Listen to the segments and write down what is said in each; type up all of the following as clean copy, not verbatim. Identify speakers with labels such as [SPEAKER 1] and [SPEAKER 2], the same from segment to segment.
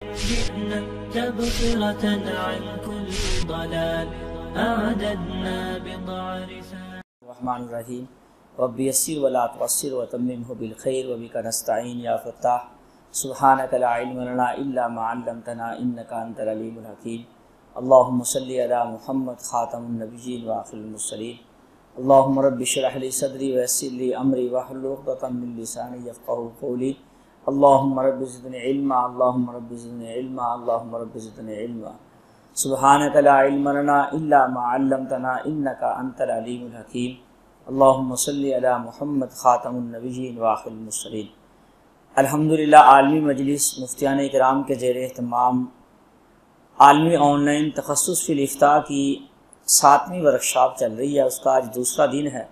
[SPEAKER 1] جئنا تبصرة عن كل ضلال أعددنا بضع رسال.
[SPEAKER 2] الرحمن الرحیم رب یسر ولا تعسر وتممه بالخیر وبک نستعین یا فتاح سبحانک لا علم لنا الا ما علمتنا انک انت العلیم الحکیم. اللهم صل علی محمد خاتم النبیین وآخر المرسلین. اللهم رب اشرح لي صدری ویسر لي امری واحلل عقدۃ من لسانی یفقهوا قولی. اللهم رب زدنی علما اللهم رب زدنی علما اللهم رب زدنی علما. سبحانک لا علم لنا الا ما علمتنا انک انت العلیم الحکیم. اللہم صلی علی محمد خاتم النبیین وآخر المرسلین. الحمدللہ عالمی مجلس مفتیان کرام کے زیر اہتمام عالمی آن لائن تخصص فی الافتاء کی 7ویں ورکشاپ چل رہی ہے، اس کا آج دوسرا دن ہے.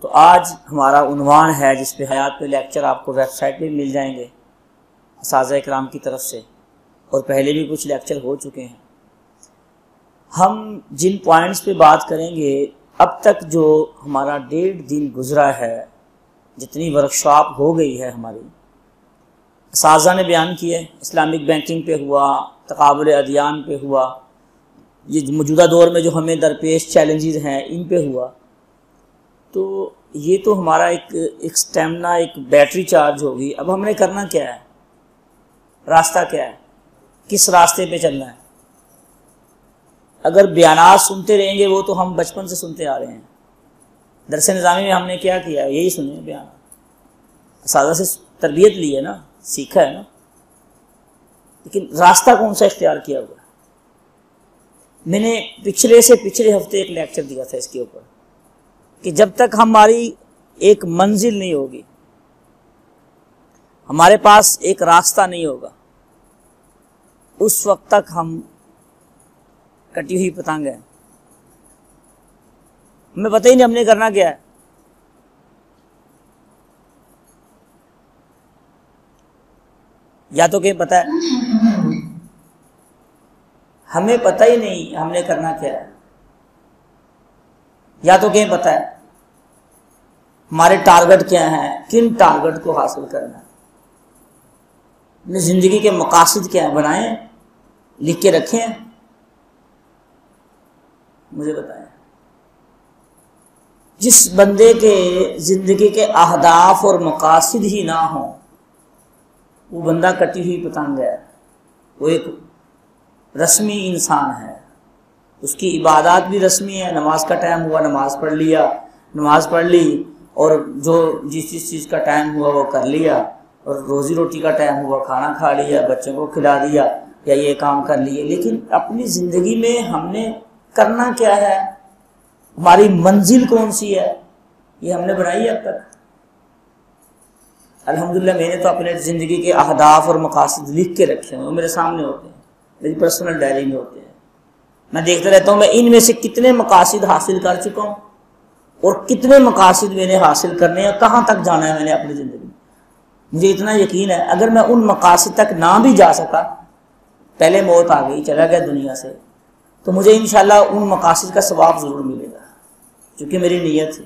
[SPEAKER 2] تو آج ہمارا عنوان ہے جس پہ حیات پہ لیکچر آپ کو ویب سائٹ پہ مل جائیں گے اساتذہ کرام کی طرف سے، اور پہلے بھی کچھ لیکچر ہو چکے ہیں. ہم جن پوائنٹس پہ بات کریں گے، اب تک جو ہمارا 1.5 دن گزرا ہے، جتنی ورکشاپ ہو گئی ہے ہماری، اساتذہ نے بیان کیے. اسلامک بینکنگ پہ ہوا، تقابل ادیان پہ ہوا، یہ موجودہ دور میں جو ہمیں درپیش چیلنجز ہیں ان پہ ہوا. تو یہ تو ہمارا ایک اسٹیمنا، ایک بیٹری چارج ہوگی. اب ہم نے کرنا کیا ہے، راستہ کیا ہے، کس راستے پہ چلنا ہے. اگر بیانات سنتے رہیں گے وہ تو ہم بچپن سے سنتے آ رہے ہیں. درس نظامی میں ہم نے کیا کیا ہے، یہی سنے بیانات. اساتذہ سے تربیت لی ہے نا، سیکھا ہے نا، لیکن راستہ کون سا اختیار کیا ہوا ہے. میں نے پچھلے ہفتے ایک لیکچر دیا تھا اس کے اوپر کہ جب تک ہماری ایک منزل نہیں ہوگی، ہمارے پاس ایک راستہ نہیں ہوگا، اس وقت تک ہم کٹی ہوئی پتنگ ہے. ہمیں پتہ ہی نہیں ہم نے کرنا کیا ہے. یا تو کہ پتہ ہے، ہمیں پتہ ہی نہیں ہم نے کرنا کیا ہے. یا تو کہ پتہ ہے ہمارے ٹارگٹ کیا ہیں، کن ٹارگٹ کو حاصل کرنا ہے، اپنی زندگی کے مقاصد کیا ہیں، بنائیں، لکھ کے رکھیں. مجھے بتائیں، جس بندے کے زندگی کے اہداف اور مقاصد ہی نہ ہوں، وہ بندہ کٹی ہوئی پتنگ ہے. وہ ایک رسمی انسان ہے، اس کی عبادات بھی رسمی ہے. نماز کا ٹائم ہوا نماز پڑھ لیا، نماز پڑھ لی، اور جو جس چیز کا ٹائم ہوا وہ کر لیا، اور روزی روٹی کا ٹائم ہوا کھانا کھا لیا، بچوں کو کھلا دیا، یا یہ کام کر لیے. لیکن اپنی زندگی میں ہم نے کرنا کیا ہے، ہماری منزل کون سی ہے، یہ ہم نے بنائی ہے اب تک. الحمدللہ میں نے تو اپنے زندگی کے اہداف اور مقاصد لکھ کے رکھے ہیں، وہ میرے سامنے ہوتے ہیں، میری پرسنل ڈائری میں ہوتے ہیں. میں دیکھتا رہتا ہوں میں ان میں سے کتنے مقاصد حاصل کر چکا ہوں، اور کتنے مقاصد میں نے حاصل کرنے ہیں، کہاں تک جانا ہے میں نے اپنی زندگی میں. مجھے اتنا یقین ہے اگر میں ان مقاصد تک نہ بھی جا سکا، پہلے موت آ گئی، چلا گیا دنیا سے، تو مجھے انشاءاللہ ان مقاصد کا ثواب ضرور ملے گا، کیونکہ میری نیت ہے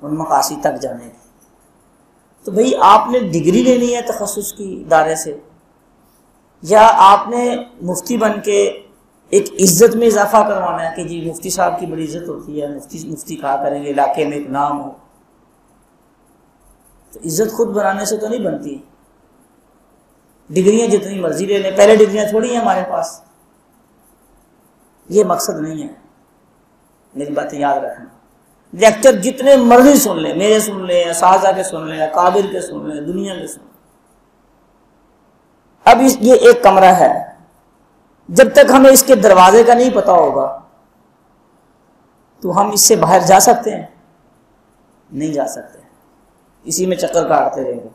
[SPEAKER 2] ان مقاصد تک جانے کی. تو بھئی آپ نے ڈگری لینی ہے تخصص کی ادارے سے، یا آپ نے مفتی بن کے ایک عزت میں اضافہ کروانا ہے کہ جی مفتی صاحب کی بڑی عزت ہوتی ہے، مفتی کہا کریں گے، علاقے میں ایک نام ہو. تو عزت خود بنانے سے تو نہیں بنتی. ڈگریاں جتنی مرضی لے لیں، پہلے ڈگریاں تھوڑی ہیں ہمارے پاس. یہ مقصد نہیں ہے، میری باتیں یاد رکھنا. لیکچر جتنے مرضی سن لیں، میرے سن لیں، اساتذہ کے سن لیں، قابل کے سن لیں، دنیا کے سن لیں. اب یہ ایک کمرہ ہے، جب تک ہمیں اس کے دروازے کا نہیں پتا ہوگا تو ہم اس سے باہر جا سکتے ہیں؟ نہیں جا سکتے. اسی میں چکر کاٹتے رہیں گے.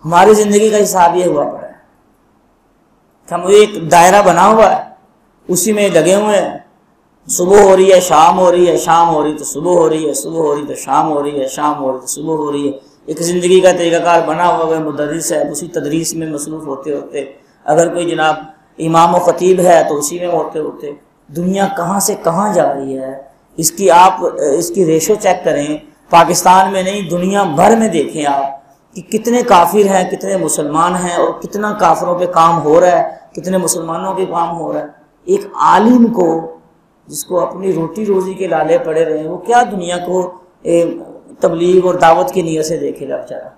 [SPEAKER 2] ہماری زندگی کا حساب یہ ہوا پڑا ہے کہ ہم ایک دائرہ بنا ہوا ہے، اسی میں لگے ہوئے ہیں. صبح ہو رہی ہے، شام ہو رہی ہے، شام ہو رہی تو صبح ہو رہی ہے، صبح ہو رہی تو شام ہو رہی ہے، شام ہو رہی تو صبح ہو رہی ہے. ایک زندگی کا طریقہ کار بنا ہوا ہے. مدرس ہے، اسی تدریس میں مصروف ہوتے ہوتے، اگر کوئی جناب امام و خطیب ہے تو اسی میں ہوتے ہوتے دنیا کہاں سے کہاں جا رہی ہے. اس کی ریشو چیک کریں، پاکستان میں نہیں دنیا بھر میں دیکھیں آپ کہ کتنے کافر ہیں، کتنے مسلمان ہیں، اور کتنا کافروں پہ کام ہو رہا ہے، کتنے مسلمانوں کے کام ہو رہا ہے۔ ایک عالم کو جس کو اپنی روٹی روزی کے لالے پڑے رہے ہیں، وہ کیا دنیا کو تبلیغ اور دعوت کی نیت سے دیکھے گا بیچارہ؟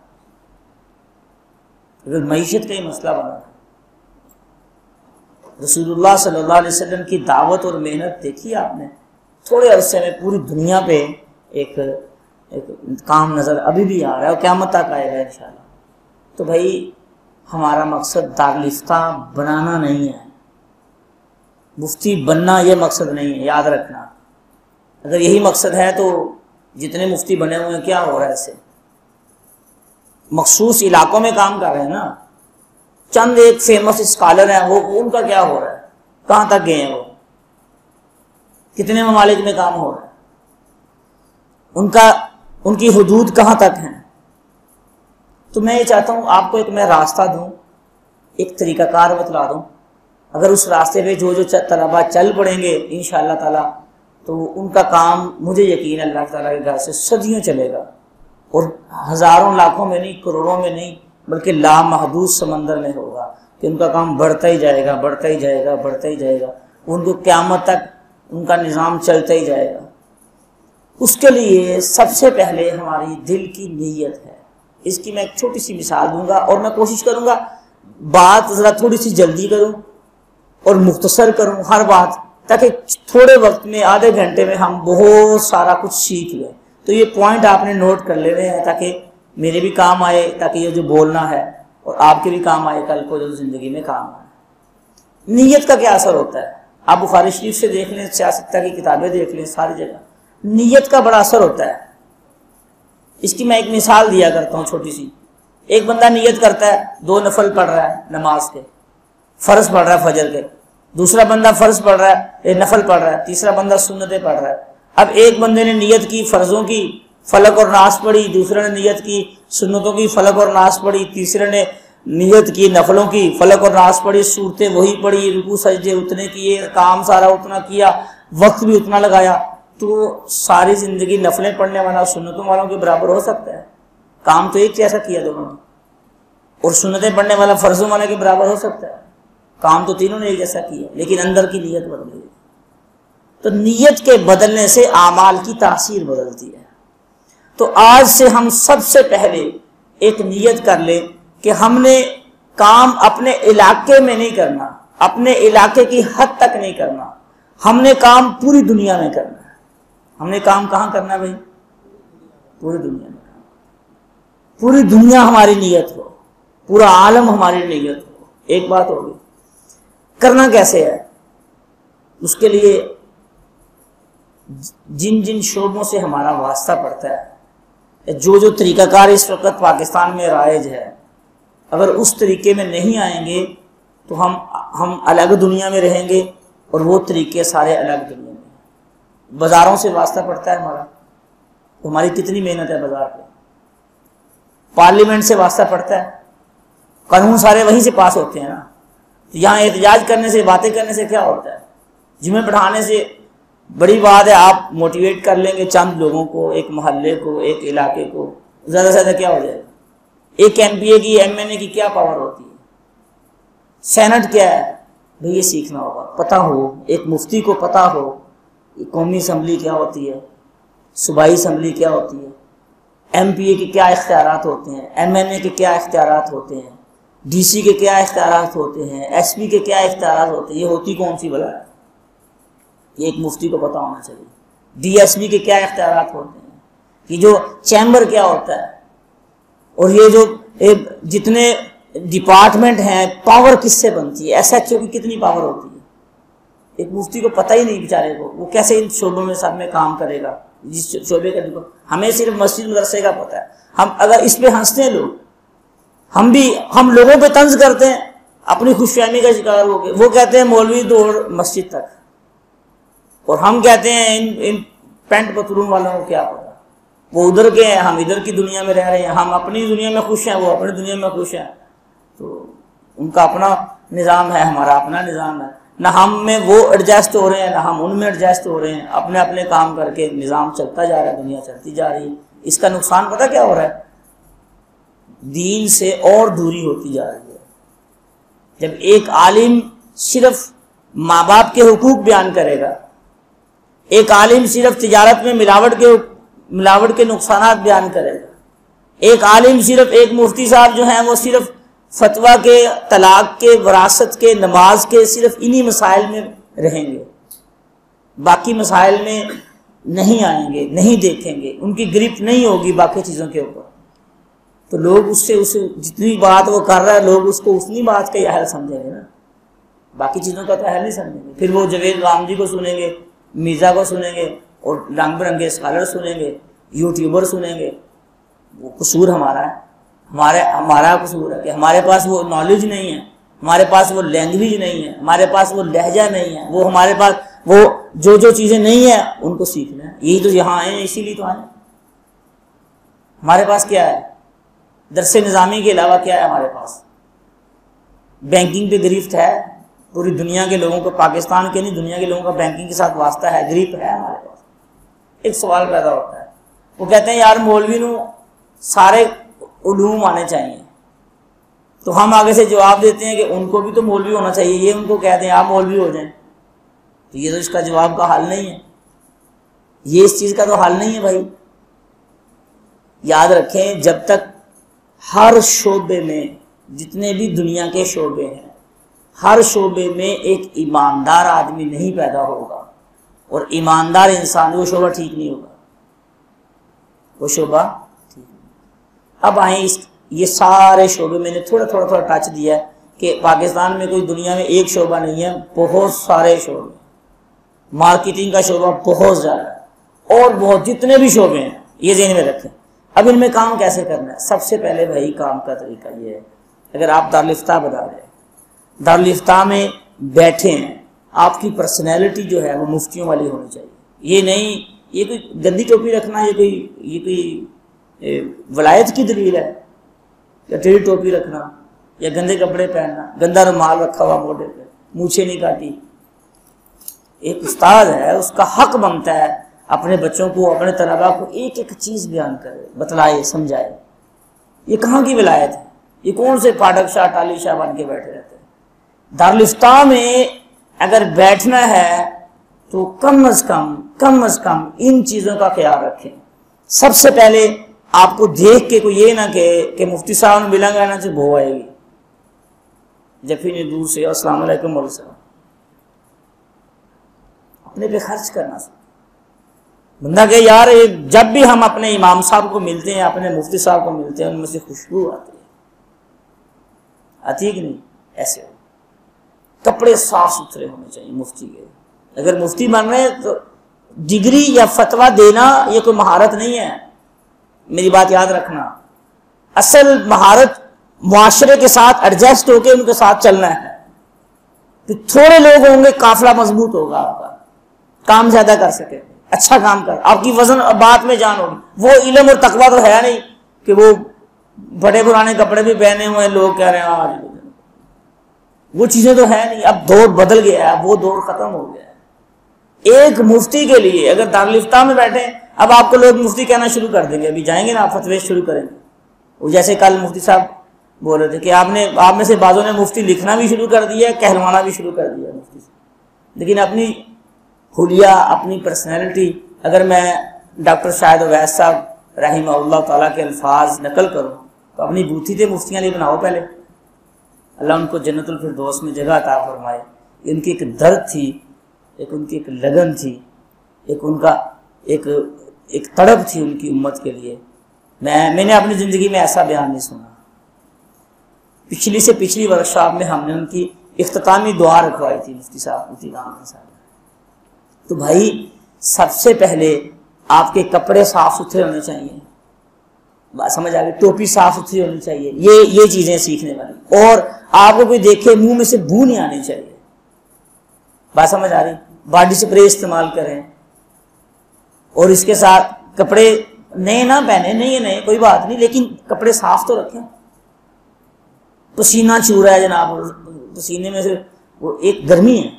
[SPEAKER 2] اگر معیشت کا ہی مسئلہ بنا۔ رسول اللہ صلی اللہ علیہ وسلم کی دعوت اور محنت دیکھی آپ نے، تھوڑے عرصے میں پوری دنیا پہ ایک کام نظر ابھی بھی آ رہا ہے اور قیامت تک آئے گا انشاءاللہ۔ تو بھائی ہمارا مقصد دارالفتہ بنانا نہیں ہے، مفتی بننا یہ مقصد نہیں ہے، یاد رکھنا۔ اگر یہی مقصد ہے تو جتنے مفتی بنے ہوئے ہیں کیا ہو رہا ہے اس سے؟ مخصوص علاقوں میں کام کر رہے ہیں نا، چند ایک فیمس اسکالر ہیں، وہ ان کا کیا ہو رہا ہے؟ کہاں تک گئے ہیں وہ؟ کتنے ممالک میں کام ہو رہا ہے؟ ان کی حدود کہاں تک ہیں؟ تو میں یہ چاہتا ہوں آپ کو ایک میں راستہ دوں، ایک طریقہ کار بتلا دوں۔ اگر اس راستے پہ جو طلباء چل پڑیں گے انشاءاللہ تعالیٰ، تو ان کا کام مجھے یقین ہے اللہ تعالیٰ کے گھر سے صدیوں چلے گا، اور ہزاروں لاکھوں میں نہیں، کروڑوں میں نہیں، بلکہ لامحدود سمندر میں ہوگا کہ ان کا کام بڑھتا ہی جائے گا، بڑھتا ہی جائے گا، بڑھتا ہی جائے گا، ان کو قیامت تک ان کا نظام چلتا ہی جائے گا۔ اس کے لیے سب سے پہلے ہماری دل کی نیت ہے۔ اس کی میں ایک چھوٹی سی مثال دوں گا، اور میں کوشش کروں گا بات ذرا تھوڑی سی جلدی کروں اور مختصر کروں ہر بات، تاکہ تھوڑے وقت میں، آدھے گھنٹے میں ہم بہت سارا کچھ سیکھ لیں۔ تو یہ پوائنٹ آپ نے نوٹ کر لینے ہیں تاکہ میرے بھی کام آئے، تاکہ یہ جو بولنا ہے اور آپ کے بھی کام آئے کل کو جو زندگی میں کام آئے۔ نیت کا کیا اثر ہوتا ہے؟ آپ بخاری شریف سے دیکھ لیں، سیاست کی کتابیں دیکھ لیں، ساری جگہ نیت کا بڑا اثر ہوتا ہے۔ اس کی میں ایک مثال دیا کرتا ہوں چھوٹی سی۔ ایک بندہ نیت کرتا ہے، 2 نفل پڑھ رہا ہے نماز کے، فرض پڑھ رہا ہے فجر کے، دوسرا بندہ فرض پڑھ رہا ہے، نفل پڑھ رہا ہے، تیسرا بندہ سنتیں پڑھ رہا ہے۔ اب ایک بندے نے نیت کی فرضوں کی، فلق اور ناس پڑھی، دوسرے نے نیت کی سنتوں کی، فلق اور ناس پڑھی، تیسرے نے نیت کی نفلوں کی، فلق اور ناس پڑھی، صورتیں وہی پڑھی، رکوع سجدے اتنے کیے، کام سارا اتنا کیا، وقت بھی اتنا لگایا۔ تو ساری زندگی نفلیں پڑھنے والا سنتوں والوں کے برابر ہو سکتا ہے؟ کام تو ایک جیسا کیا دونوں نے۔ اور سنتیں پڑھنے والا فرضوں والے کے برابر ہو سکتا ہے؟ کام تو تینوں نے ایک جیسا کیا، لیکن اندر کی نیت بدل گئی۔ تو نیت کے بدلنے سے اعمال کی تاثیر بدلتی ہے۔ تو آج سے ہم سب سے پہلے ایک نیت کر لیں کہ ہم نے کام اپنے علاقے میں نہیں کرنا، اپنے علاقے کی حد تک نہیں کرنا، ہم نے کام پوری دنیا میں کرنا ہے۔ ہم نے کام کہاں کرنا ہے بھائی؟ پوری دنیا میں کرنا۔ پوری دنیا ہماری نیت ہو، پورا عالم ہماری نیت ہو۔ ایک بات ہوگی، کرنا کیسے ہے؟ اس کے لیے جن جن شعبوں سے ہمارا واسطہ پڑتا ہے، جو طریقہ کار اس وقت پاکستان میں رائج ہے، اگر اس طریقے میں نہیں آئیں گے تو ہم الگ دنیا میں رہیں گے، اور وہ طریقے سارے الگ دنیا میں۔ بازاروں سے واسطہ پڑتا ہے ہمارا، تو ہماری کتنی محنت ہے بازار پہ۔ پارلیمنٹ سے واسطہ پڑتا ہے، قانون سارے وہیں سے پاس ہوتے ہیں نا۔ یہاں احتجاج کرنے سے، باتیں کرنے سے کیا ہوتا ہے؟ جمعے پڑھانے سے بڑی بات ہے، آپ موٹیویٹ کر لیں گے چند لوگوں کو، ایک محلے کو، ایک علاقے کو، زیادہ سے زیادہ کیا ہو جائے گا؟ ایک ایم پی اے کی، ایم این اے کی کیا پاور ہوتی ہے؟ سینٹ کیا ہے بھئی؟ یہ سیکھنا ہوگا، پتہ ہو، ایک مفتی کو پتہ ہو قومی اسمبلی کیا ہوتی ہے، صوبائی اسمبلی کیا ہوتی ہے، ایم پی اے کے کیا اختیارات ہوتے ہیں، ایم این اے کے کیا اختیارات ہوتے ہیں، ڈی سی کے کیا اختیارات ہوتے ہیں، ایس پی کے کیا اختیارات ہوتے ہیں۔ یہ ہوتی کون سی بلا ہے؟ یہ ایک مفتی کو پتہ ہونا چاہیے۔ ڈی ایس پی کے کیا اختیارات ہوتے ہیں، کہ جو چیمبر کیا ہوتا ہے، اور یہ جو جتنے ڈپارٹمنٹ ہیں، پاور کس سے بنتی ہے، ایس ایچ او کی کتنی پاور ہوتی ہے۔ ایک مفتی کو پتہ ہی نہیں بیچارے کو، وہ کیسے ان شعبوں میں سب میں کام کرے گا؟ جس شعبے کا ہمیں صرف مسجد مدرسے کا پتہ ہے۔ ہم اگر اس پہ ہنستے ہیں لوگ، ہم لوگوں پہ طنز کرتے ہیں، اپنی خوش فہمی کا شکار ہو گئے۔ وہ کہتے ہیں مولوی دوڑ مسجد تک، اور ہم کہتے ہیں ان پینٹ پتلون والوں کو کیا پتا، وہ ادھر کے ہیں، ہم ادھر کی دنیا میں رہ رہے ہیں، ہم اپنی دنیا میں خوش ہیں، وہ اپنی دنیا میں خوش ہیں۔ تو ان کا اپنا نظام ہے، ہمارا اپنا نظام ہے، نہ ہم میں وہ ایڈجسٹ ہو رہے ہیں، نہ ہم ان میں ایڈجسٹ ہو رہے ہیں، اپنے اپنے کام کر کے نظام چلتا جا رہا ہے، دنیا چلتی جا رہی ہے۔ اس کا نقصان پتہ کیا ہو رہا ہے؟ دین سے اور دوری ہوتی جا رہی ہے. جب ایک عالم صرف ماں باپ کے حقوق بیان کرے گا، ایک عالم صرف تجارت میں ملاوٹ کے نقصانات بیان کرے گا، ایک عالم صرف ایک مفتی صاحب جو ہیں وہ صرف فتویٰ کے، طلاق کے، وراثت کے، نماز کے، صرف انہی مسائل میں رہیں گے، باقی مسائل میں نہیں آئیں گے، نہیں دیکھیں گے، ان کی گرفت نہیں ہوگی باقی چیزوں کے اوپر، تو لوگ اسے جتنی بات وہ کر رہا ہے لوگ اس کو اتنی بات کا اہل سمجھیں گے نا، باقی چیزوں کا تو اہل نہیں سمجھیں گے. پھر وہ جاوید رام جی کو سنیں گے، مرزا کو سنیں گے، اور رنگ برنگے اسکالر سنیں گے، یوٹیوبر سنیں گے. وہ قصور ہمارا ہے، ہمارا قصور ہے کہ ہمارے پاس وہ نالج نہیں ہے، ہمارے پاس وہ لینگویج نہیں ہے، ہمارے پاس وہ لہجہ نہیں ہے، وہ ہمارے پاس وہ جو چیزیں نہیں ہیں ان کو سیکھنا ہے. یہی تو یہاں آئے ہیں، اسی لیے تو آئے ہیں. ہمارے پاس کیا ہے؟ درس نظامی کے علاوہ کیا ہے ہمارے پاس؟ بینکنگ پہ گرفت ہے پوری دنیا کے لوگوں کو، پاکستان کے نہیں دنیا کے لوگوں کا بینکنگ کے ساتھ واسطہ ہے، گرفت ہے ہمارے پاس. ایک سوال پیدا ہوتا ہے، وہ کہتے ہیں یار مولوی نو سارے علوم آنے چاہیے، تو ہم آگے سے جواب دیتے ہیں کہ ان کو بھی تو مولوی ہونا چاہیے، یہ ان کو کہتے ہیں آپ مولوی ہو جائیں. تو یہ تو اس کا جواب کا حل نہیں ہے، یہ اس چیز کا تو حل نہیں ہے بھائی. یاد رکھیں جب تک ہر شعبے میں، جتنے بھی دنیا کے شعبے ہیں، ہر شعبے میں ایک ایماندار آدمی نہیں پیدا ہوگا اور ایماندار انسان، وہ شعبہ ٹھیک نہیں ہوگا، وہ شعبہ ٹھیک نہیں. اب آئیں یہ سارے شعبے میں نے تھوڑا ٹچ دیا ہے کہ پاکستان میں کوئی دنیا میں ایک شعبہ نہیں ہے، بہت سارے شعبے. مارکیٹنگ کا شعبہ بہت زیادہ ہے، اور بہت جتنے بھی شعبے ہیں یہ ذہن میں رکھیں. اب ان میں کام کیسے کرنا ہے؟ سب سے پہلے بھائی کام کا طریقہ یہ ہے، اگر آپ دارالفتہ بتا رہے ہیں، دارالفتہ میں بیٹھے ہیں، آپ کی پرسنالٹی جو ہے وہ مفتیوں والی ہونی چاہیے. یہ نہیں یہ کوئی گندی ٹوپی رکھنا، یہ کوئی ولایت کی دلیل ہے، یا ٹیڑھی ٹوپی رکھنا، یا گندے کپڑے پہننا، گندا رومال رکھا ہوا موڈے پہ، مونچھیں نہیں کاٹی. ایک استاد ہے، اس کا حق بنتا ہے اپنے بچوں کو، اپنے طلباء کو ایک ایک چیز بیان کرے، بتلائے، سمجھائے. یہ کہاں کی ولایت ہے؟ یہ کون سے پاٹک شاہ ٹالی شاہ بن کے بیٹھے رہتے ہیں؟ دارالفتہ میں اگر بیٹھنا ہے تو کم از کم ان چیزوں کا خیال رکھیں. سب سے پہلے آپ کو دیکھ کے کوئی یہ نہ کہ مفتی صاحب نے ملیں گا نا سے بھو آئے گی، جب پھر دور سے السلام علیکم مول صاحب. اپنے پہ خرچ کرنا بندہ کہ یار جب بھی ہم اپنے امام صاحب کو ملتے ہیں، اپنے مفتی صاحب کو ملتے ہیں، ان میں سے خوشبو آتی ہے کہ نہیں؟ ایسے ہو. کپڑے صاف ستھرے ہونے چاہیے مفتی کے. اگر مفتی بن رہے ہیں تو ڈگری یا فتویٰ دینا یہ کوئی مہارت نہیں ہے، میری بات یاد رکھنا. اصل مہارت معاشرے کے ساتھ ایڈجسٹ ہو کے ان کے ساتھ چلنا ہے. تو تھوڑے لوگ ہوں گے، قافلہ مضبوط ہوگا، آپ کا کام زیادہ کر سکے، اچھا کام کر، آپ کی وزن اور بات میں جان ہوگی. وہ علم اور تقویٰ تو ہے نہیں کہ وہ بڑے پرانے کپڑے بھی پہنے ہوئے لوگ کہہ رہے ہیں آج، وہ چیزیں تو ہے نہیں. اب دور بدل گیا ہے، وہ دور ختم ہو گیا ہے. ایک مفتی کے لیے اگر دارالفتہ میں بیٹھے، اب آپ کو لوگ مفتی کہنا شروع کر دیں گے، ابھی جائیں گے نا آپ فتوے شروع کریں گے. وہ جیسے کل مفتی صاحب بول رہے تھے کہ آپ میں سے بعضوں نے مفتی لکھنا بھی شروع کر دیا ہے، کہلوانا بھی شروع کر دیا مفتی سے. لیکن اپنی حلیہ، اپنی پرسنالٹی، اگر میں ڈاکٹر شاہد اویس صاحب رحمہ اللہ تعالیٰ کے الفاظ نقل کروں تو اپنی بوتھی تھے مفتیاں لیے بناؤ پہلے. اللہ ان کو جنت الفردوس میں جگہ عطا فرمائے. ان کی ایک درد تھی، ایک ان کی ایک لگن تھی، ایک ان کا ایک تڑپ تھی ان کی امت کے لیے. میں نے اپنی زندگی میں ایسا بیان نہیں سنا. پچھلی سے پچھلی ورکشاپ میں ہم نے ان کی اختتامی دعا رکھوائی تھی مفتی صاحب مفتی رحمان صاحب. تو بھائی سب سے پہلے آپ کے کپڑے صاف ستھرے ہونے چاہیے، بات سمجھ آ گئی؟ ٹوپی صاف ستھری ہونی چاہیے. یہ چیزیں سیکھنے والی. اور آپ کو کوئی دیکھے منہ میں سے بو نہیں آنی چاہیے. بات سمجھ آ رہی؟ باڈی اسپرے استعمال کریں، اور اس کے ساتھ کپڑے نئے نہ پہنے، نئے کوئی بات نہیں، لیکن کپڑے صاف تو رکھیں. پسینہ چھو رہا ہے جناب، پسینے میں سے وہ ایک گرمی ہے.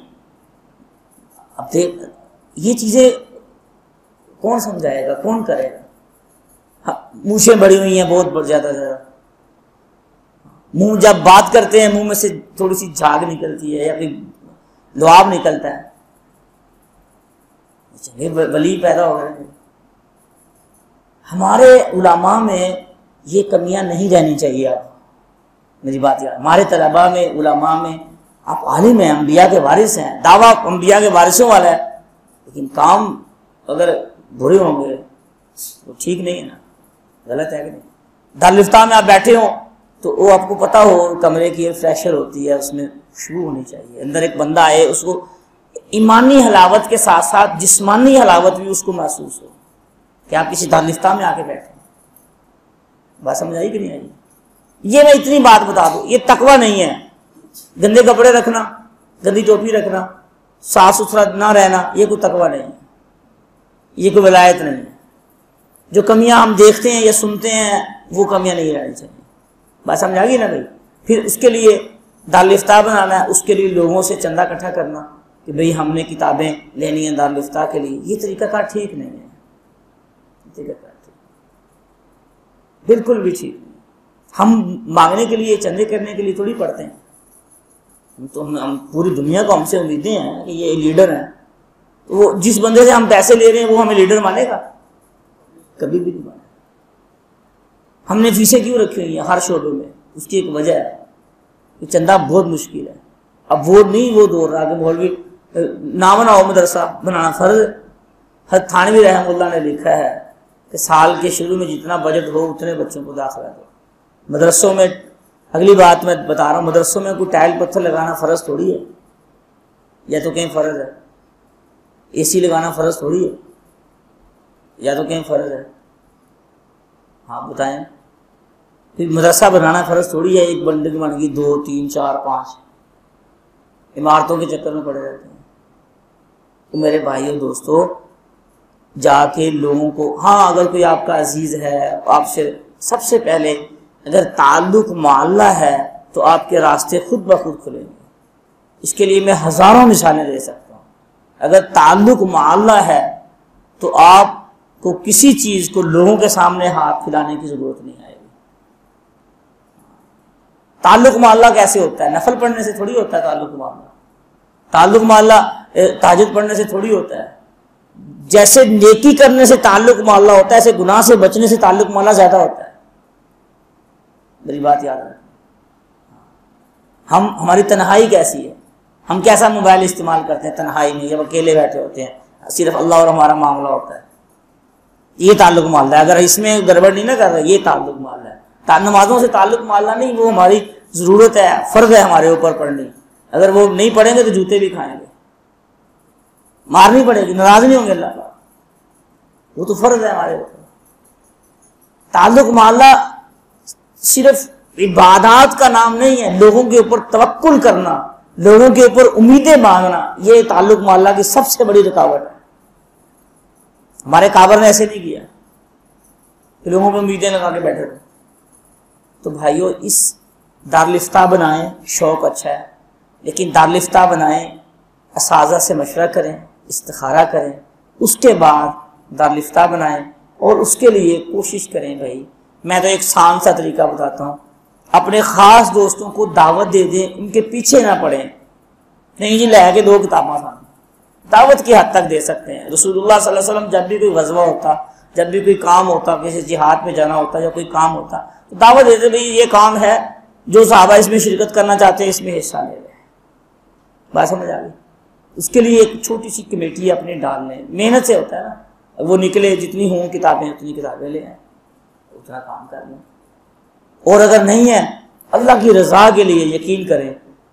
[SPEAKER 2] اب دیکھ یہ چیزیں کون سمجھائے گا، کون کرے گا؟ مونچھیں بڑی ہوئی ہیں بہت زیادہ، منہ جب بات کرتے ہیں منہ میں سے تھوڑی سی جھاگ نکلتی ہے یا کوئی لعاب نکلتا ہے، چلے ولی پیدا ہو گئے۔ ہمارے علماء میں یہ کمیاں نہیں رہنی چاہیے۔ آپ میری بات یاد، ہمارے طلباء میں، علماء میں، آپ عالم ہیں، انبیاء کے وارث ہیں، دعویٰ انبیاء کے وارثوں والا ہے، لیکن کام اگر برے ہوں گے تو ٹھیک نہیں ہے نا، غلط ہے کہ نہیں؟ دارالفتاح میں آپ بیٹھے ہوں تو وہ آپ کو پتہ ہو کمرے کی فریشر ہوتی ہے، اس میں خوشبو ہونی چاہیے، اندر ایک بندہ آئے اس کو ایمانی حلاوت کے ساتھ ساتھ جسمانی حلاوت بھی اس کو محسوس ہو کہ آپ کسی دارالفتاح میں آ کے بیٹھے ہیں۔ بات سمجھ آئی کہ نہیں آئی؟ یہ میں اتنی بات بتا دوں، یہ تقویٰ نہیں ہے۔ گندے کپڑے رکھنا، گندی ٹوپی رکھنا، صاف ستھرا نہ رہنا، یہ کوئی تقویٰ نہیں ہے، یہ کوئی ولایت نہیں ہے۔ جو کمیاں ہم دیکھتے ہیں یا سنتے ہیں وہ کمیاں نہیں رہنی چاہیے۔ بات سمجھ آ گئی نا بھائی؟ پھر اس کے لیے دارالفتاح بنانا ہے، اس کے لیے لوگوں سے چندہ اکٹھا کرنا کہ بھئی ہم نے کتابیں لینی ہیں دارالفتاح کے لیے، یہ طریقہ کار ٹھیک نہیں ہے، طریقہ کار بالکل بھی ٹھیک نہیں۔ ہم مانگنے کے لیے، چندے کرنے کے لیے تھوڑی پڑھتے ہیں، تو ہم پوری دنیا کو ہم سے امیدیں ہیں کہ یہ لیڈر ہیں، تو وہ جس بندے سے ہم پیسے لے رہے ہیں وہ ہمیں لیڈر مانے گا؟ کبھی بھی نہیں مانے۔ ہم نے فیسیں کیوں رکھی ہوئی ہیں ہر شعبے میں؟ اس کی ایک وجہ ہے کہ چندہ بہت مشکل ہے۔ اب وہ نہیں وہ دور رہا کہ مولوی نہ بناؤ مدرسہ، بنانا فرض ہے۔ حضرت تھانوی رحمہ اللہ نے لکھا ہے کہ سال کے شروع میں جتنا بجٹ ہو اتنے بچوں کو داخلہ دو۔ مدرسوں میں، اگلی بات میں بتا رہا ہوں، مدرسوں میں کوئی ٹائل پتھر لگانا فرض تھوڑی ہے، یا تو کہیں فرض ہے؟ اے سی لگانا فرض تھوڑی ہے، یا تو کہیں فرض ہے؟ ہاں بتائیں۔ پھر مدرسہ بنانا فرض تھوڑی ہے، ایک بلڈنگ بن گئی 2 3 4 5 عمارتوں کے چکر میں پڑے رہتے ہیں۔ تو میرے بھائیوں دوستو، جا کے لوگوں کو، ہاں اگر کوئی آپ کا عزیز ہے آپ سے، سب سے پہلے اگر تعلق معلّہ ہے تو آپ کے راستے خود بخود کھلیں گے۔ اس کے لیے میں ہزاروں مثالیں دے سکتا ہوں۔ اگر تعلق معلّہ ہے تو آپ کو کسی چیز کو لوگوں کے سامنے ہاتھ پھیلانے کی ضرورت نہیں آئے گی۔ تعلق معلّہ کیسے ہوتا ہے؟ نفل پڑھنے سے تھوڑی ہوتا ہے تعلق معلّہ۔ تعلق معلّہ تہجد پڑھنے سے تھوڑی ہوتا ہے۔ جیسے نیکی کرنے سے تعلق معلّہ ہوتا ہے، ایسے گناہ سے بچنے سے تعلق معلّہ زیادہ ہوتا ہے۔ میری بات یاد رکھیں۔ ہماری تنہائی کیسی ہے؟ ہم کیسا موبائل استعمال کرتے ہیں تنہائی میں جب اکیلے بیٹھے ہوتے ہیں، صرف اللہ اور ہمارا معاملہ ہوتا ہے، یہ تعلق معلّہ ہے۔ اگر اس میں گڑبڑ نہیں نہ کر رہے، یہ تعلق معلّہ ہے۔ نمازوں سے تعلق معلّہ نہیں، وہ ہماری ضرورت ہے، فرض ہے ہمارے اوپر پڑھنی۔ اگر وہ نہیں پڑھیں گے تو جوتے بھی کھائیں گے، مارنی پڑے گی، ناراض نہیں ہوں گے اللہ تعالیٰ، وہ تو فرض ہے ہمارے اوپر۔ تعلق معلّہ صرف عبادات کا نام نہیں ہے، لوگوں کے اوپر توکل کرنا، لوگوں کے اوپر امیدیں مانگنا، یہ تعلق معلّہ کی سب سے بڑی رکاوٹ ہے۔ ہمارے کابر نے ایسے نہیں کیا کہ لوگوں پہ امیدیں لگا کے بیٹھے تھے۔ تو بھائیو، اس دارالفتاح بنائیں، شوق اچھا ہے، لیکن دارالفتاح بنائیں، اساتذہ سے مشورہ کریں، استخارہ کریں، اس کے بعد دارالفتاح بنائیں، اور اس کے لیے کوشش کریں۔ بھائی میں تو ایک آسان سا طریقہ بتاتا ہوں، اپنے خاص دوستوں کو دعوت دے دیں، ان کے پیچھے نہ پڑیں، نہیں جی لے کے 2 کتاباں سامنے، دعوت کی حد تک دے سکتے ہیں۔ رسول اللہ صلی اللہ علیہ وسلم جب بھی کوئی غزوہ ہوتا، جب بھی کوئی کام ہوتا، کسی جہاد میں جانا ہوتا یا کوئی کام ہوتا، تو دعوت دیتے بھائی یہ کام ہے، جو صحابہ اس میں شرکت کرنا چاہتے ہیں اس میں حصہ لے لیں۔ بات سمجھ آ گئی؟ اس کے لیے ایک چھوٹی سی کمیٹی اپنے ڈال لیں، محنت سے ہوتا ہے نا، وہ نکلے جتنی ہوں کتابیں اتنی کتابیں لے آئیں، اتنا کام کر لیں۔ اور اگر نہیں ہے، اللہ کی رضا کے لیے یقین کریں،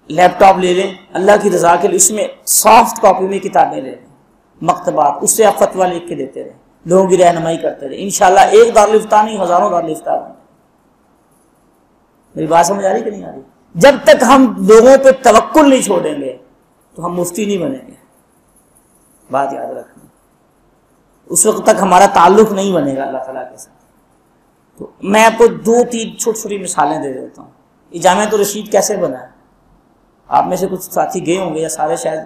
[SPEAKER 2] لیپ ٹاپ لے لیں، اللہ کی رضا کے لیے اس میں سافٹ کاپی میں کتابیں لے لیں، مکتبات، اس سے آپ فتویٰ لکھ کے دیتے رہیں، لوگوں کی رہنمائی کرتے رہیں، انشاءاللہ ایک دارالفتاح نہیں ہزاروں دارالفتاح بنیں۔ میری بات سمجھ آ رہی کہ نہیں آ رہی؟ جب تک ہم لوگوں پہ توکل نہیں چھوڑیں گے تو ہم مفتی نہیں بنیں گے، بات یاد رکھنا۔ اس وقت تک ہمارا تعلق نہیں بنے گا اللہ تعالیٰ کے ساتھ۔ تو میں آپ کو 2 3 چھوٹی چھوٹی مثالیں دے دیتا ہوں۔ یہ جامعۃ الرشید کیسے بنا ہے؟ آپ میں سے کچھ ساتھی گئے ہوں گے یا سارے شاید۔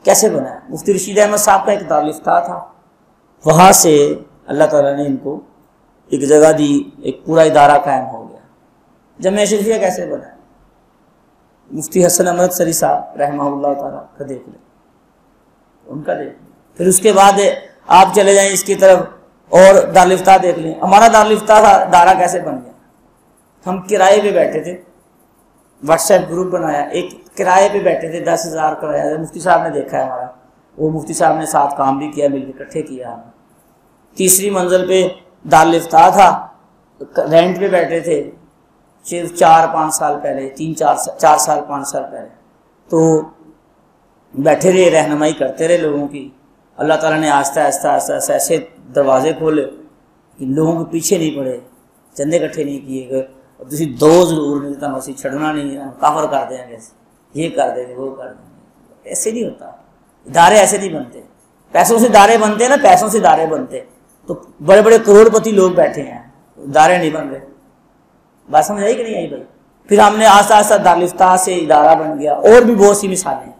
[SPEAKER 2] کیسے بنا ہے؟ مفتی رشید احمد صاحب کا ایک دارالفتاح تھا، وہاں سے اللہ تعالیٰ نے ان کو ایک جگہ دی، ایک پورا ادارہ قائم ہو گیا۔ جامعہ شریفیہ کیسے بنا؟ مفتی حسن احمد سری صاحب رحمہ اللہ تعالیٰ کا دیکھ لیں، ان کا دیکھ لیں. پھر اس کے بعد آپ چلے جائیں اس کی طرف اور دارالفتہ دیکھ لیں. ہمارا دارالفتہ دارہ کیسے بن گیا؟ ہم کرائے پہ بیٹھے تھے، واٹس ایپ گروپ بنایا، ایک کرائے پہ بیٹھے تھے، 10,000 کرایہ. مفتی صاحب نے دیکھا ہے ہمارا، وہ مفتی صاحب نے ساتھ کام بھی کیا، مل کے اکٹھے کیا. ہم تیسری منزل پہ دارالفتہ تھا، رینٹ پہ بیٹھے تھے 4-5 سال پہلے، 4 سال 5 سال پہلے. تو بیٹھے رہے، رہنمائی کرتے رہے لوگوں کی. اللہ تعالیٰ نے آہستہ آہستہ آہستہ آہستہ ایسے دروازے کھولے کہ لوگوں کے پیچھے نہیں پڑے، چندے اکٹھے نہیں کیے گئے. اور دوسری دو ضرور نہیں تھا، مسیح چھڑنا نہیں، کافر کر دیں گے، یہ کر دیں گے، وہ کر دیں گے. ایسے نہیں ہوتا، ادارے ایسے نہیں بنتے. پیسوں سے ادارے بنتے ہیں نا، پیسوں سے ادارے بنتے. تو بڑے بڑے کروڑ پتی لوگ بیٹھے ہیں، ادارے نہیں بن رہے. بات سمجھ آئی کہ نہیں آئی بھائی؟ پھر ہم نے آہستہ آہستہ دارالفتہ سے ادارہ بن گیا، اور بھی بہت سی مثالیں ہیں.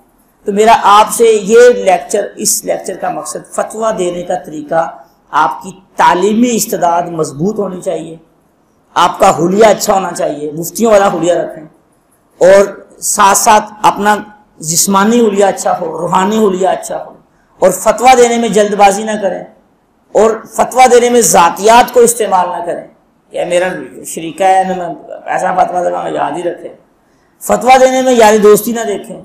[SPEAKER 2] تو میرا آپ سے یہ لیکچر، اس لیکچر کا مقصد فتویٰ دینے کا طریقہ، آپ کی تعلیمی استعداد مضبوط ہونی چاہیے، آپ کا حلیہ اچھا ہونا چاہیے، مفتیوں والا حلیہ رکھیں، اور ساتھ ساتھ اپنا جسمانی حلیہ اچھا ہو، روحانی حلیہ اچھا ہو. اور فتویٰ دینے میں جلد بازی نہ کریں، اور فتویٰ دینے میں ذاتیات کو استعمال نہ کریں. یا میرا شریکہ ہے نا، میں ایسا فتویٰ دینا، میں یاد ہی رکھیں. فتویٰ دینے میں یاری دوستی نہ دیکھیں.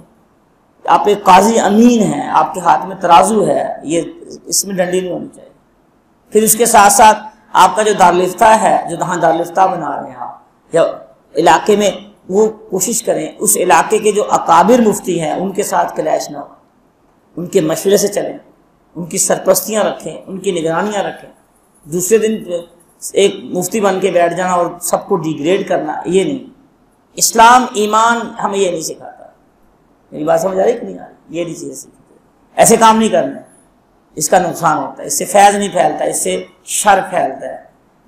[SPEAKER 2] آپ ایک قاضی امین ہیں، آپ کے ہاتھ میں ترازو ہے، یہ اس میں ڈنڈی نہیں ہونی چاہیے. پھر اس کے ساتھ ساتھ آپ کا جو دارالفتہ ہے، جو جہاں دارالفتہ بنا رہے ہیں آپ یا علاقے میں، وہ کوشش کریں اس علاقے کے جو اکابر مفتی ہیں ان کے ساتھ کلیش نہ ہو، ان کے مشورے سے چلیں، ان کی سرپرستیاں رکھیں، ان کی نگرانیاں رکھیں. دوسرے دن ایک مفتی بن کے بیٹھ جانا اور سب کو ڈیگریڈ کرنا، یہ نہیں. اسلام ایمان ہمیں یہ نہیں سکھاتا. میری بات سمجھ آ رہی کہ نہیں آ رہی؟ یہ نہیں چیزیں سکھاتے. ایسے کام نہیں کرنا، اس کا نقصان ہوتا ہے، اس سے فیض نہیں پھیلتا، اس سے شر پھیلتا ہے.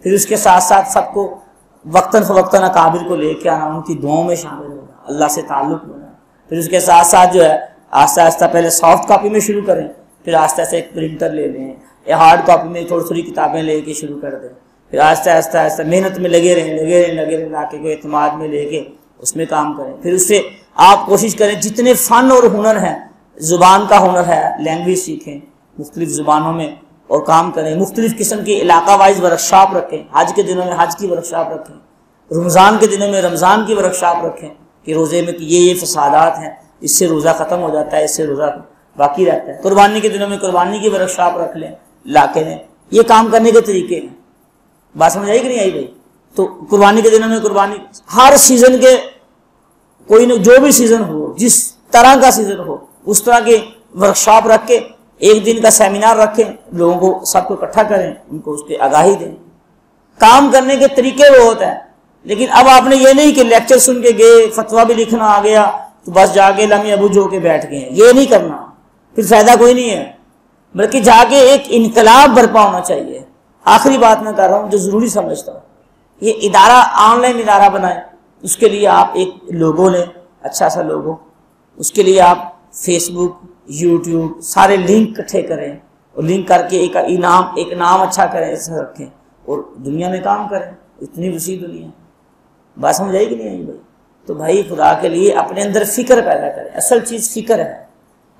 [SPEAKER 2] پھر اس کے ساتھ ساتھ سب کو وقتاً فوقتاً اکابر کو لے کے آنا، ان کی دعاؤں میں شامل ہونا، اللہ سے تعلق ہونا. پھر اس کے ساتھ ساتھ جو ہے آہستہ آہستہ پہلے سافٹ کاپی میں شروع کریں، پھر آہستہ آہستہ ایک پرنٹر لے لیں، یا ہارڈ کاپی میں تھوڑی تھوڑی کتابیں لے کے شروع کر دیں. پھر آہستہ آہستہ آہستہ محنت میں لگے رہیں، علاقے کو اعتماد میں لے کے اس میں کام کریں. پھر اس سے آپ کوشش کریں جتنے فن اور ہنر ہیں، زبان کا ہنر ہے، لینگویج سیکھیں، مختلف زبانوں میں اور کام کریں. مختلف قسم کی علاقہ وائز ورکشاپ رکھیں. حج کے دنوں میں حج کی ورکشاپ رکھیں، رمضان کے دنوں میں رمضان کی ورکشاپ رکھیں کہ روزے میں یہ فسادات ہیں، اس سے روزہ ختم ہو جاتا ہے، اس سے روزہ باقی رہتا ہے. قربانی کے دنوں میں قربانی کی ورکشاپ رکھ لیں علاقے میں. یہ کام کرنے کے طریقے ہیں. بات سمجھ آئی کہ نہیں آئی بھائی؟ تو قربانی کے دنوں میں قربانی، ہر سیزن کے کوئی نہ جو بھی سیزن ہو، جس طرح کا سیزن ہو، اس طرح کے ورکشاپ رکھ کے ایک دن کا سیمینار رکھیں، لوگوں کو سب کو اکٹھا کریں، ان کو اس پہ آگاہی دیں. کام کرنے کے طریقے وہ ہوتا ہے. لیکن اب آپ نے یہ نہیں کہ لیکچر سن کے گئے، فتویٰ بھی لکھنا آ گیا تو بس جا کے لمی ابو جو کے بیٹھ گئے. یہ نہیں کرنا، پھر فائدہ کوئی نہیں ہے. بلکہ جا کے ایک انقلاب برپا ہونا چاہیے. آخری بات میں کر رہا ہوں جو ضروری سمجھتا ہوں، یہ ادارہ آن لائن ادارہ بنائیں. اس کے لیے آپ ایک لوگو لیں، اچھا سا لوگو. اس کے لیے آپ فیس بک، یوٹیوب سارے لنک اکٹھے کریں، اور لنک کر کے ایک نام اچھا کریں، ایسا رکھیں، اور دنیا میں کام کریں. اتنی وسیع دنیا. بات سمجھ آئی کہ نہیں آئی بھائی؟ تو بھائی خدا کے لیے اپنے اندر فکر پیدا کریں. اصل چیز فکر ہے،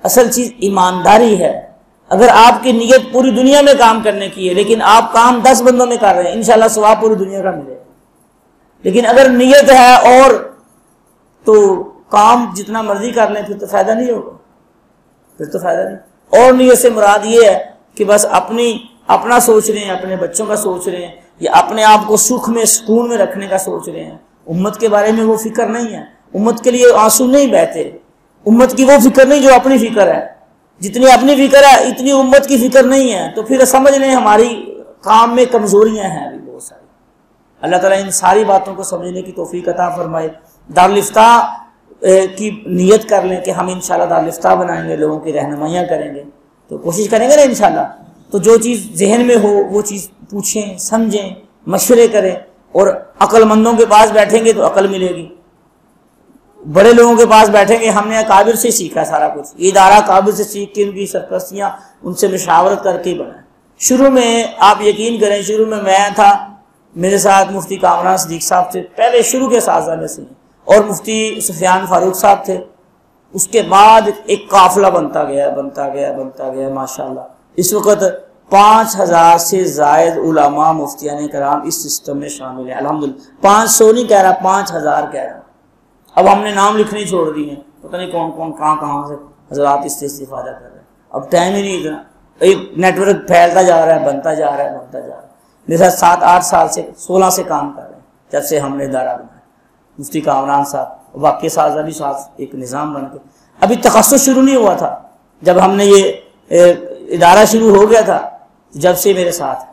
[SPEAKER 2] اصل چیز ایمانداری ہے. اگر آپ کی نیت پوری دنیا میں کام کرنے کی ہے، لیکن آپ کام 10 بندوں میں کر رہے ہیں، انشاءاللہ ثواب پوری دنیا کا ملے گا. لیکن اگر نیت ہے اور تو کام جتنا مرضی کر لیں، پھر تو فائدہ نہیں ہوگا. پھر تو فائدہ نہیں. اور نیت سے مراد یہ ہے کہ بس اپنا سوچ رہے ہیں، اپنے بچوں کا سوچ رہے ہیں، یا اپنے آپ کو سکھ میں سکون میں رکھنے کا سوچ رہے ہیں. امت کے بارے میں وہ فکر نہیں ہے. امت کے لیے آنسو نہیں بہتے. امت کی وہ فکر نہیں جو اپنی فکر ہے. جتنی اپنی فکر ہے اتنی امت کی فکر نہیں ہے. تو پھر سمجھ لیں ہماری کام میں کمزوریاں ہیں ابھی بہت ساری. اللہ تعالیٰ ان ساری باتوں کو سمجھنے کی توفیق عطا فرمائے. دارالفتہ کی نیت کر لیں کہ ہم انشاءاللہ دارالفتہ بنائیں گے، لوگوں کی رہنمائیاں کریں گے. تو کوشش کریں گے نا انشاءاللہ. تو جو چیز ذہن میں ہو وہ چیز پوچھیں، سمجھیں، مشورے کریں. اور عقل مندوں کے پاس بیٹھیں گے تو عقل ملے گی. بڑے لوگوں کے پاس بیٹھیں گے. ہم نے اکابر سے سیکھا سارا کچھ. یہ ادارہ اکابر سے سیکھ کے ان کی سرپرستیاں ان سے مشاورت کر کے ہی بنا. شروع میں آپ یقین کریں، شروع میں تھا میرے ساتھ مفتی کامران صدیق صاحب تھے، پہلے شروع کے ساتھ میں سے، اور مفتی سفیان فاروق صاحب تھے. اس کے بعد ایک قافلہ بنتا گیا ماشاءاللہ. اس وقت 5000 سے زائد علماء مفتیان کرام اس سسٹم میں شامل ہیں الحمدللہ. 500 نہیں کہہ رہا، 5000 کہہ رہا. اب ہم نے نام لکھنے چھوڑ دیے ہیں، پتہ نہیں کون کون کہاں سے حضرات اس سے استفادہ کر رہے ہیں. اب ٹائم ہی نہیں اتنا، ایک نیٹ ورک پھیلتا جا رہا ہے، بنتا جا رہا ہے. میرے ساتھ 7-8 سال سے 16 سے کام کر رہے ہیں جب سے ہم نے ادارہ بنایا. مفتی کامران صاحب واقعی سازہ بھی ساتھ ایک نظام بن کے، ابھی تخصص شروع نہیں ہوا تھا جب ہم نے یہ ادارہ شروع ہو گیا تھا، جب سے میرے ساتھ.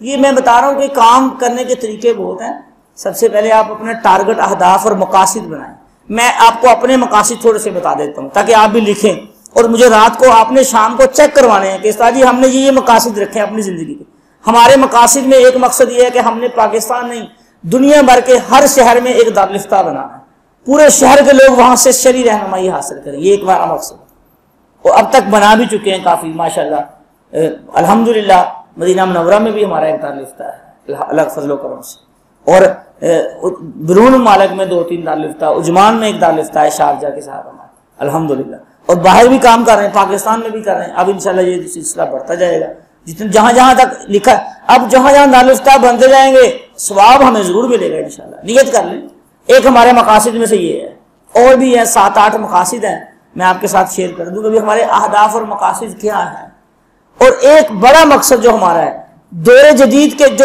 [SPEAKER 2] یہ میں بتا رہا ہوں کہ کام کرنے کے طریقے بہت ہیں. سب سے پہلے آپ اپنے ٹارگٹ، اہداف اور مقاصد بنائیں. میں آپ کو اپنے مقاصد تھوڑے سے بتا دیتا ہوں تاکہ آپ بھی لکھیں، اور مجھے رات کو آپ نے شام کو چیک کروانے ہیں کہ استاد جی ہم نے یہ مقاصد رکھے ہیں اپنی زندگی کے. ہمارے مقاصد میں ایک مقصد یہ ہے کہ ہم نے پاکستان نہیں، دنیا بھر کے ہر شہر میں ایک دارالفتہ بنانا ہے، پورے شہر کے لوگ وہاں سے شرعی رہنمائی حاصل کریں. یہ ایک بڑا مقصد ہے، اور اب تک بنا بھی چکے ہیں کافی ماشاءاللہ. الحمدللہ مدینہ منورہ میں بھی ہمارا ایک دارالفتہ ہے الگ فضل و کرم سے، اور بیرون ممالک میں 2-3 دارالفتہ، عجمان میں ایک دارالفتہ ہے شارجہ کے ساتھ ہمارا الحمدللہ. اور باہر بھی کام کر رہے ہیں، پاکستان میں بھی کر رہے ہیں. اب انشاءاللہ یہ سلسلہ بڑھتا جائے گا، جہاں جہاں تک لکھا. اب جہاں دارالفتہ بنتے جائیں گے ثواب ہمیں ضرور ملے گا انشاءاللہ. نیت کر لیں. ایک ہمارے مقاصد میں سے یہ ہے، اور بھی ہیں 7-8 مقاصد ہیں، میں آپ کے ساتھ شیئر کر دوں کہ ہمارے اہداف اور مقاصد کیا ہیں. اور ایک بڑا مقصد جو ہمارا ہے، دور جدید کے جو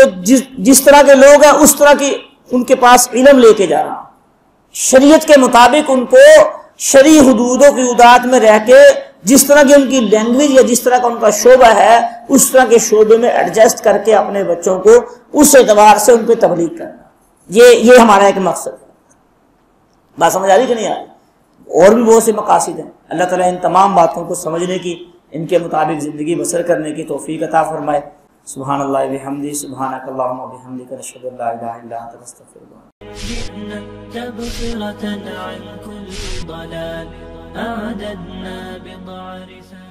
[SPEAKER 2] جس طرح کے لوگ ہیں اس طرح کی ان کے پاس علم لے کے جانا، شریعت کے مطابق ان کو شرعی حدود و قیودات میں رہ کے جس طرح کی ان کی لینگویج یا جس طرح کا ان کا شعبہ ہے اس طرح کے شعبے میں ایڈجسٹ کر کے اپنے بچوں کو اس اعتبار سے ان پہ تبلیغ کرنا. یہ ہمارا ایک مقصد ہے. بات سمجھ آ رہی کہ نہیں آ رہی؟ اور بھی بہت سے مقاصد ہیں. اللہ تعالیٰ ان تمام باتوں کو سمجھنے کی، ان کے مطابق زندگی بسر کرنے کی توفیق عطا فرمائے. سبحان اللہ بحمدہ، سبحانک اللہم وبحمدک، نشہد ان لا الہ الا انت، نستغفرک.
[SPEAKER 1] جئنا تبصرة عن كل ضلال، أعددنا بضع رسال.